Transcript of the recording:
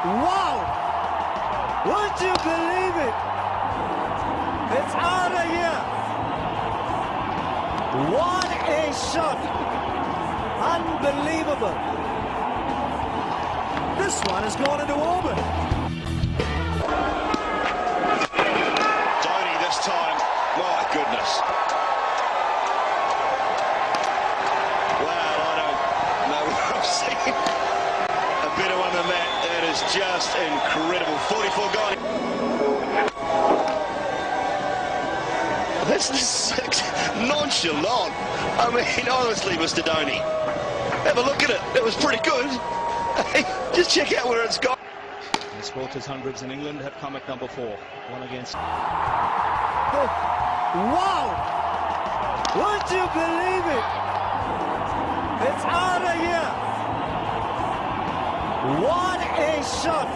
Wow! Would you believe it? It's out of here. What a shot! Unbelievable. This one has gone into orbit. Dhoni this time. My goodness. Wow, I don't know what I've seen. A better one than that. That is just incredible. 44 gone. That's just nonchalant. I mean, honestly, Mr. Dhoni, have a look at it. It was pretty good. Hey, just check out where it's gone. The Sporters hundreds in England have come at number 4. One against. Wow! Would you believe it? It's out of here. What a shot!